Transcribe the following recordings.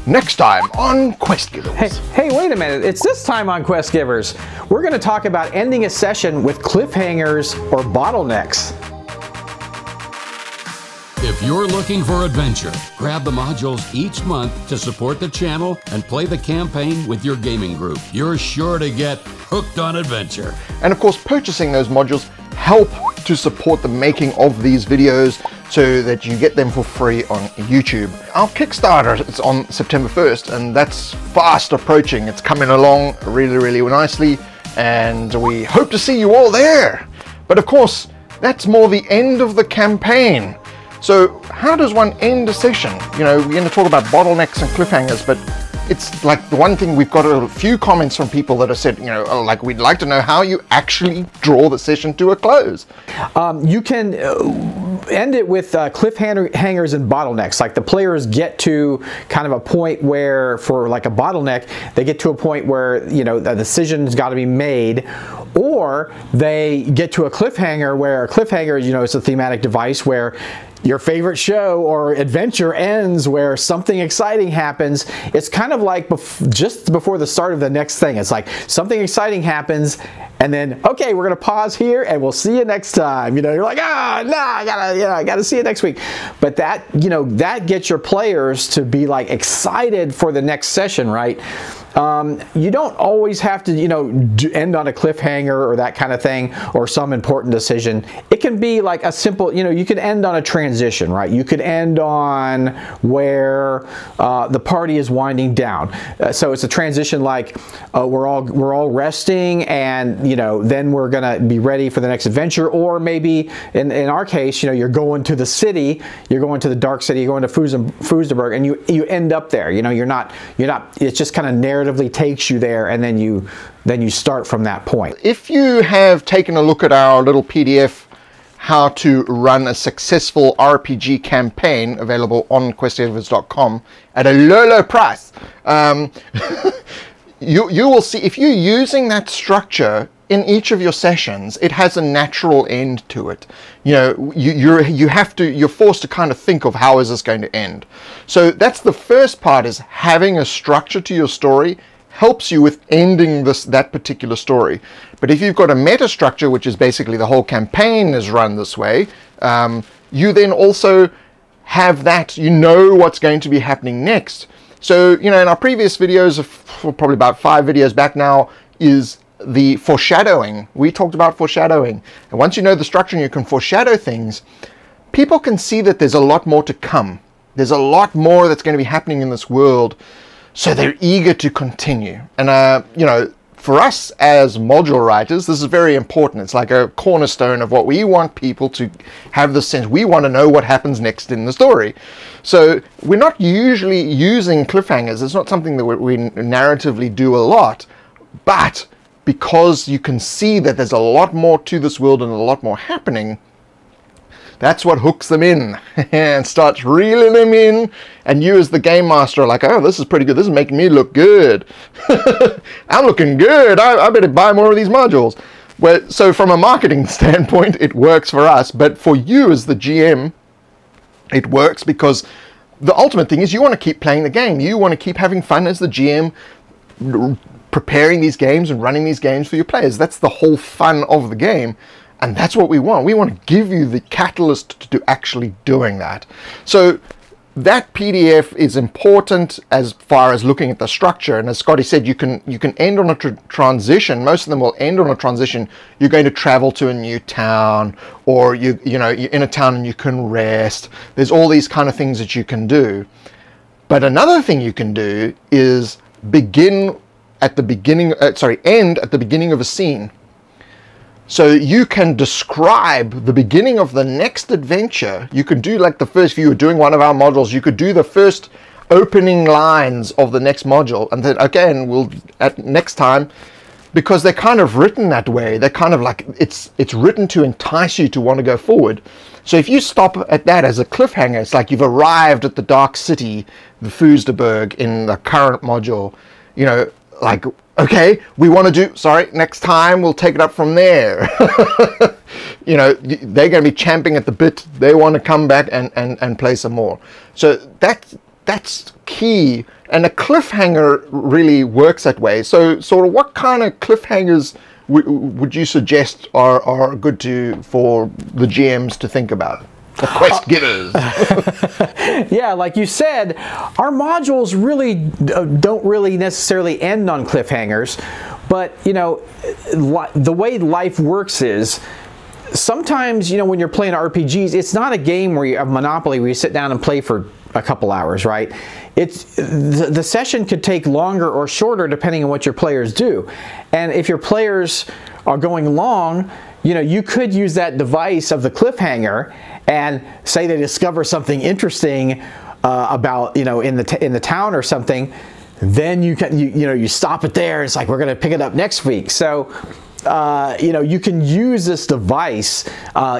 Next time on Quest Givers. Hey, wait a minute. It's this time on Quest Givers. We're going to talk about ending a session with cliffhangers or bottlenecks. If you're looking for adventure, grab the modules each month to support the channel and play the campaign with your gaming group. You're sure to get hooked on adventure. And of course, purchasing those modules help to support the making of these videos so that you get them for free on YouTube. Our Kickstarter is on September 1st, and that's fast approaching. It's coming along really, really nicely, and we hope to see you all there. But of course, that's more the end of the campaign. So how does one end a session? You know, we're going to talk about bottlenecks and cliffhangers, but it's like the one thing we've got a few comments from people that have said, you know, like, we'd like to know how you actually draw the session to a close. You can end it with cliffhangers and bottlenecks. Like the players get to kind of a point where, for like a bottleneck, they get to a point where, you know, the decision's got to be made, or they get to a cliffhanger where a cliffhanger, you know, is a thematic device where your favorite show or adventure ends where something exciting happens. It's kind of like just before the start of the next thing. It's like something exciting happens, and then, okay, we're gonna pause here and we'll see you next time. You know, you're like, I gotta see you next week. But that, you know, that gets your players to be like excited for the next session, right? You don't always have to, you know, end on a cliffhanger or that kind of thing, or some important decision. It can be like a simple, you know, you could end on a transition, right? You could end on where the party is winding down. So it's a transition, like we're all resting, and you know, then we're gonna be ready for the next adventure. Or maybe in our case, you know, you're going to the city, you're going to the dark city, you're going to Fusterberg, and you end up there. You know, you're not. It's just kind of narratively takes you there, and then you start from that point. If you have taken a look at our little PDF, how to run a successful RPG campaign, available on questgivers.com at a low price, you will see, if you're using that structure in each of your sessions, it has a natural end to it. You know, you're forced to kind of think of, how is this going to end? So that's the first part, is having a structure to your story helps you with ending that particular story. But if you've got a meta structure, which is basically the whole campaign is run this way, you then also have that, you know what's going to be happening next. So, you know, in our previous videos, probably about 5 videos back now, is the foreshadowing. We talked about foreshadowing. And once you know the structure and you can foreshadow things, people can see that there's a lot more to come. There's a lot more that's going to be happening in this world. So they're eager to continue. And, you know, for us as module writers, this is very important. It's like a cornerstone of what we want people to have the sense. We want to know what happens next in the story. So we're not usually using cliffhangers. It's not something that we narratively do a lot. But because you can see that there's a lot more to this world and a lot more happening, that's what hooks them in and starts reeling them in. And you as the game master are like, oh, this is pretty good. This is making me look good. I'm looking good. I better buy more of these modules. Well, so from a marketing standpoint, it works for us. But for you as the GM, it works because the ultimate thing is you want to keep playing the game. You want to keep having fun as the GM, preparing these games and running these games for your players. That's the whole fun of the game. And that's what we want. We want to give you the catalyst to actually doing that. So that PDF is important as far as looking at the structure. And as Scotty said, you can end on a transition. Most of them will end on a transition. You're going to travel to a new town, or you know, you're in a town and you can rest. There's all these kind of things that you can do. But another thing you can do is end at the beginning of a scene. So you can describe the beginning of the next adventure. You could do like the first, if you were doing one of our modules, you could do the first opening lines of the next module. And then again, we'll at next time, because they're kind of written that way. They're kind of like, it's written to entice you to want to go forward. So if you stop at that as a cliffhanger, it's like you've arrived at the dark city, the Fusterberg in the current module, you know, like, okay, we want to do, sorry, next time we'll take it up from there. You know, they're going to be champing at the bit. They want to come back and play some more. So that's key. And a cliffhanger really works that way. So sort of what kind of cliffhangers would you suggest are good for the GMs to think about? The quest givers. Yeah, like you said, our modules really don't really necessarily end on cliffhangers, but you know, the way life works is sometimes, you know, when you're playing RPGs, it's not a game where you have Monopoly where you sit down and play for a couple hours, right? It's the session could take longer or shorter depending on what your players do. And if your players are going long, you know, you could use that device of the cliffhanger and say they discover something interesting about, you know, in the town or something. Then you can you stop it there. It's like, we're going to pick it up next week. So you know, you can use this device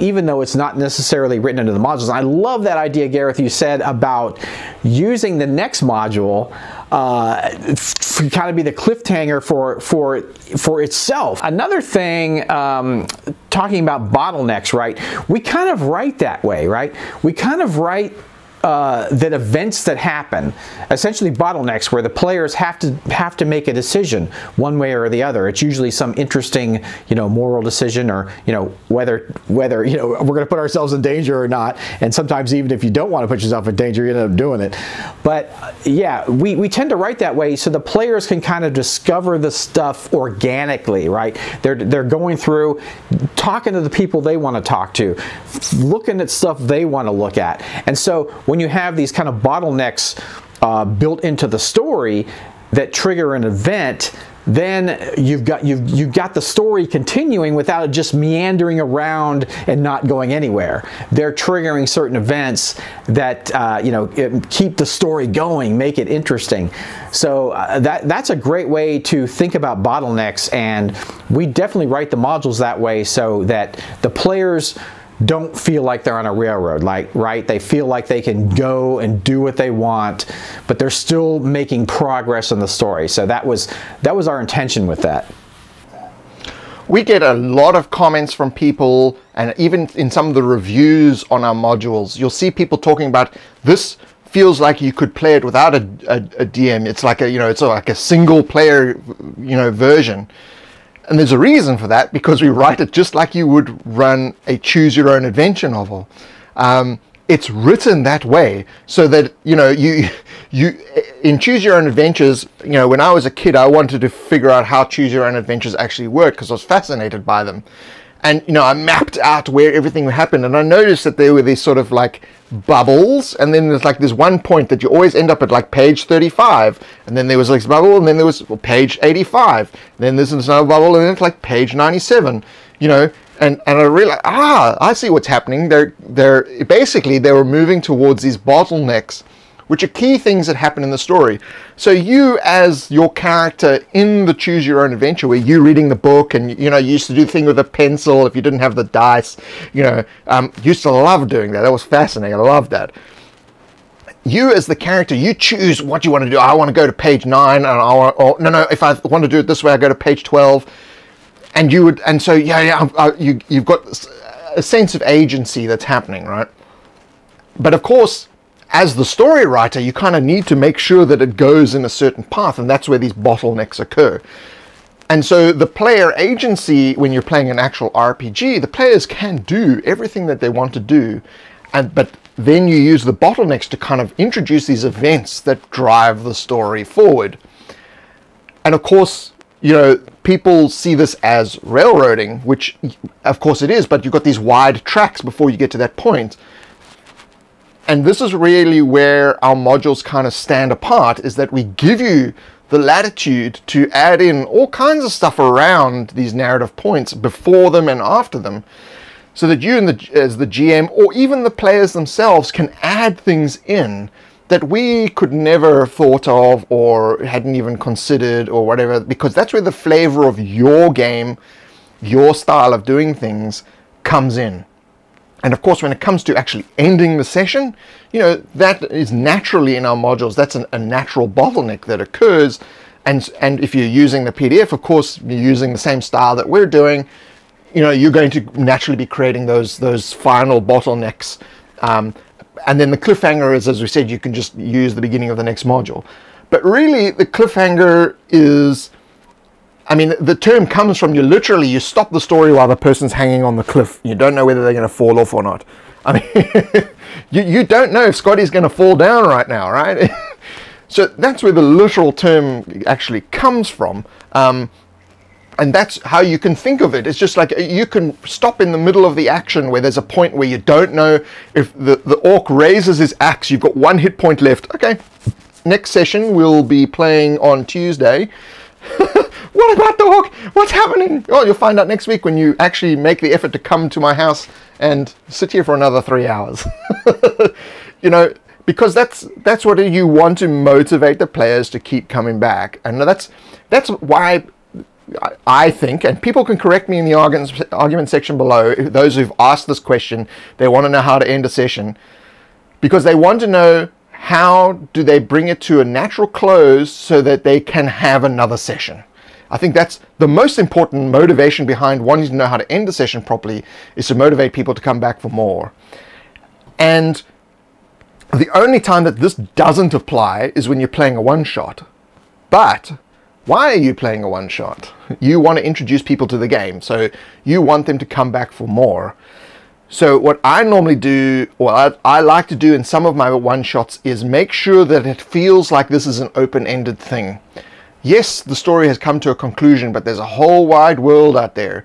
even though it's not necessarily written into the modules. And I love that idea, Gareth, you said about using the next module to kind of be the cliffhanger for itself. Another thing, talking about bottlenecks, right? We kind of write that way, right? We kind of write that events that happen, essentially bottlenecks, where the players have to make a decision one way or the other. It's usually some interesting, you know, moral decision, or you know, whether you know, we're going to put ourselves in danger or not. And sometimes even if you don't want to put yourself in danger, you end up doing it. But yeah, we tend to write that way so the players can kind of discover the stuff organically, right? They're going through, talking to the people they want to talk to, looking at stuff they want to look at. And so when you have these kind of bottlenecks built into the story that trigger an event, then you've got the story continuing without it just meandering around and not going anywhere. They're triggering certain events that you know, keep the story going, make it interesting. So that's a great way to think about bottlenecks, and we definitely write the modules that way so that the players don't feel like they're on a railroad, like, right? They feel like they can go and do what they want, but they're still making progress in the story. So that was our intention with that. We get a lot of comments from people, and even in some of the reviews on our modules, you'll see people talking about this feels like you could play it without a DM. It's like it's like a single player, you know, version. And there's a reason for that, because we write it just like you would run a choose your own adventure novel. It's written that way so that, you know, you in choose your own adventures, you know, when I was a kid, I wanted to figure out how choose your own adventures actually worked because I was fascinated by them. And, you know, I mapped out where everything happened, and I noticed that there were these sort of like bubbles, and then there's like this one point that you always end up at like page 35, and then there was like this bubble, and then there was page 85, and then there's another bubble, and then it's like page 97, you know, and I realized, I see what's happening. They're were moving towards these bottlenecks, which are key things that happen in the story. So you, as your character in the choose your own adventure, where you're reading the book, and you know, you used to do the thing with a pencil if you didn't have the dice, you know, used to love doing that. That was fascinating. I loved that. You as the character, you choose what you want to do. I want to go to page 9, and no, if I want to do it this way, I go to page 12. And you would, and so you've got a sense of agency that's happening, right? But of course, as the story writer, you kind of need to make sure that it goes in a certain path, and that's where these bottlenecks occur. And so the player agency, when you're playing an actual RPG, the players can do everything that they want to do, but then you use the bottlenecks to kind of introduce these events that drive the story forward. And of course, you know, people see this as railroading, which of course it is, but you've got these wide tracks before you get to that point. And this is really where our modules kind of stand apart, is that we give you the latitude to add in all kinds of stuff around these narrative points before them and after them, so that you, as the GM, or even the players themselves, can add things in that we could never have thought of or hadn't even considered or whatever, because that's where the flavor of your game, your style of doing things, comes in. And of course, when it comes to actually ending the session, you know, that is naturally in our modules. That's a natural bottleneck that occurs. And if you're using the PDF, of course, you're using the same style that we're doing. You know, you're going to naturally be creating those final bottlenecks. and then the cliffhanger is, as we said, you can just use the beginning of the next module. But really, the cliffhanger is, I mean, the term comes from you stop the story while the person's hanging on the cliff. You don't know whether they're going to fall off or not. I mean, you don't know if Scotty's going to fall down right now, right? So that's where the literal term actually comes from. And that's how you can think of it. It's just like you can stop in the middle of the action where there's a point where you don't know if the orc raises his axe. You've got 1 hit point left. Okay, next session we'll be playing on Tuesday. What about the orc? What's happening? Oh, you'll find out next week when you actually make the effort to come to my house and sit here for another 3 hours. You know, because that's what you want to motivate the players to keep coming back. And that's why I think, and people can correct me in the argument section below, those who've asked this question, they want to know how to end a session, because they want to know how do they bring it to a natural close so that they can have another session. I think that's the most important motivation behind wanting to know how to end a session properly, is to motivate people to come back for more. And the only time that this doesn't apply is when you're playing a one-shot. But why are you playing a one-shot? You want to introduce people to the game, so you want them to come back for more. So what I normally do, or I like to do in some of my one-shots, is make sure that it feels like this is an open-ended thing. Yes, the story has come to a conclusion, but there's a whole wide world out there.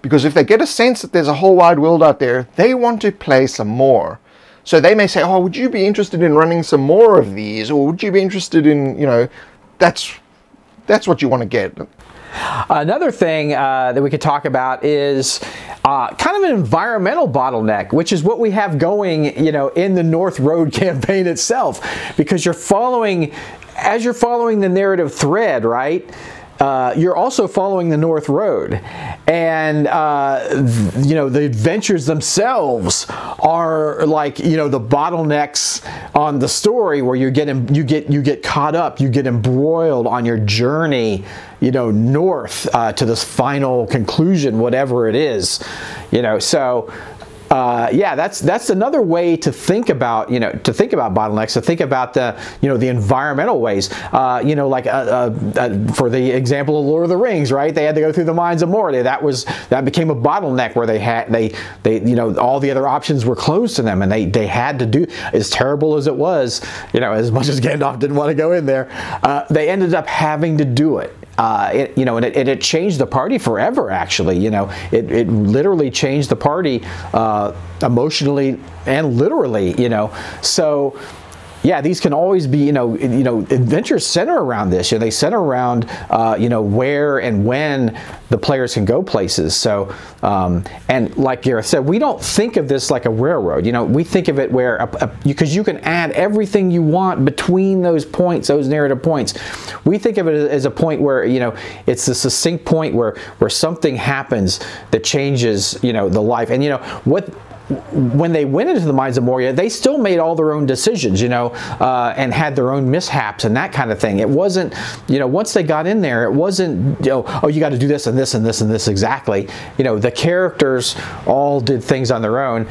Because if they get a sense that there's a whole wide world out there, they want to play some more. So they may say, oh, would you be interested in running some more of these? Or would you be interested in, you know, that's what you want to get. Another thing that we could talk about is kind of an environmental bottleneck, which is what we have going, you know, in the North Road campaign itself, because as you're following the narrative thread, right? You're also following the North Road, and you know, the adventures themselves are like, you know, the bottlenecks on the story, where you get caught up, you get embroiled on your journey, you know, north to this final conclusion, whatever it is, you know. So yeah, that's another way to think about, you know, bottlenecks, to think about the, you know, the environmental ways, you know, like for the example of Lord of the Rings, right? They had to go through the Mines of Moria. That became a bottleneck where they you know, all the other options were closed to them, and they had to do, as terrible as it was, you know, as much as Gandalf didn't want to go in there, they ended up having to do it. You know, and it changed the party forever, actually. You know, it literally changed the party emotionally and literally, you know. So yeah, these can always be, you know, adventures center around this. You know, they center around, you know, where and when the players can go places. So, and like Gareth said, we don't think of this like a railroad. You know, we think of it where, because you can add everything you want between those points, those narrative points. We think of it as a point where, you know, it's a succinct point where something happens that changes, you know, the life. And, you know, when they went into the Mines of Moria, they still made all their own decisions, you know, and had their own mishaps and that kind of thing. It wasn't, you know, once they got in there, it wasn't, you know, oh, you got to do this and this and this and this exactly. You know, the characters all did things on their own.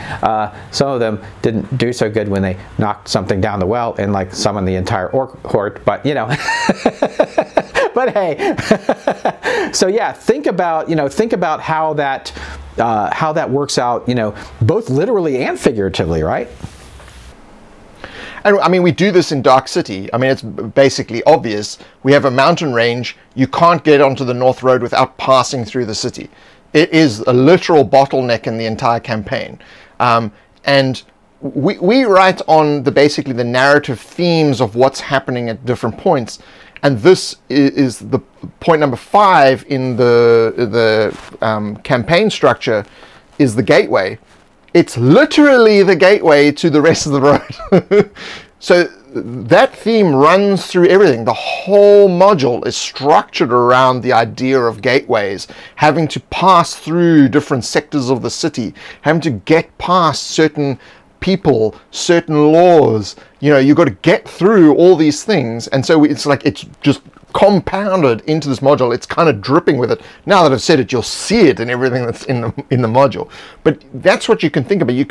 Some of them didn't do so good when they knocked something down the well, and like summoned the entire orc horde, but, you know. But hey, so yeah, think about how that works out, you know, both literally and figuratively, right? And I mean, we do this in Dark City. I mean, it's basically obvious. We have a mountain range. You can't get onto the North Road without passing through the city. It is a literal bottleneck in the entire campaign. And we write on basically the narrative themes of what's happening at different points. And this is the point number 5 in the campaign structure, is the gateway. It's literally the gateway to the rest of the road. So that theme runs through everything. The whole module is structured around the idea of gateways, having to pass through different sectors of the city, having to get past certain people, certain laws. You know, you've got to get through all these things, and so it's like it's just compounded into this module. It's kind of dripping with it. Now that I've said it, you'll see it in everything that's in the module. But that's what you can think about. You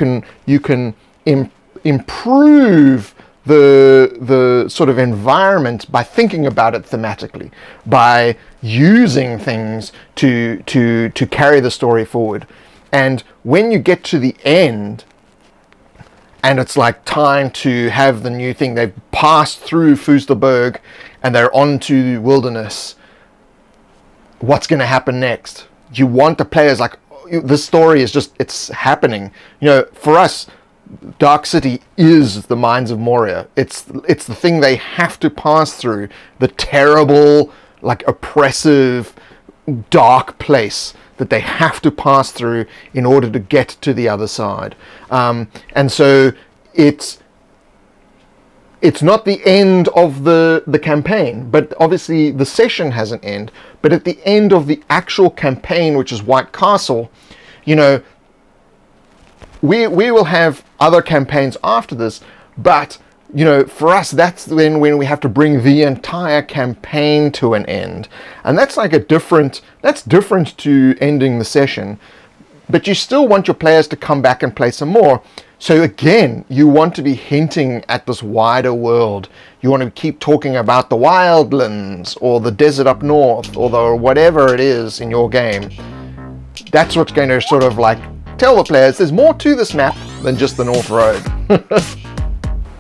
can improve the sort of environment by thinking about it thematically, by using things to carry the story forward. And when you get to the end, and it's like time to have the new thing, they've passed through Foosterberg and they're on to Wilderness, what's going to happen next? You want the players like, this story is just, it's happening. You know, for us, Dark City is the Mines of Moria. It's the thing they have to pass through, the terrible, like oppressive, dark place that they have to pass through in order to get to the other side. And so it's not the end of the campaign, but obviously the session has an end. But at the end of the actual campaign, which is White Castle, you know, we will have other campaigns after this, but you know, for us, that's then when we have to bring the entire campaign to an end. And that's like that's different to ending the session, but you still want your players to come back and play some more. So again, you want to be hinting at this wider world. You want to keep talking about the wildlands or the desert up north or the whatever it is in your game. That's what's going to sort of like tell the players there's more to this map than just the North Road.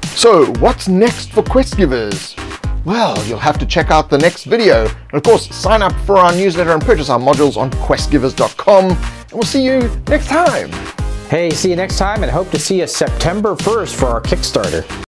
So, what's next for Quest Givers? Well, you'll have to check out the next video. And of course, sign up for our newsletter and purchase our modules on questgivers.com. And we'll see you next time. Hey, see you next time, and hope to see you September 1st for our Kickstarter.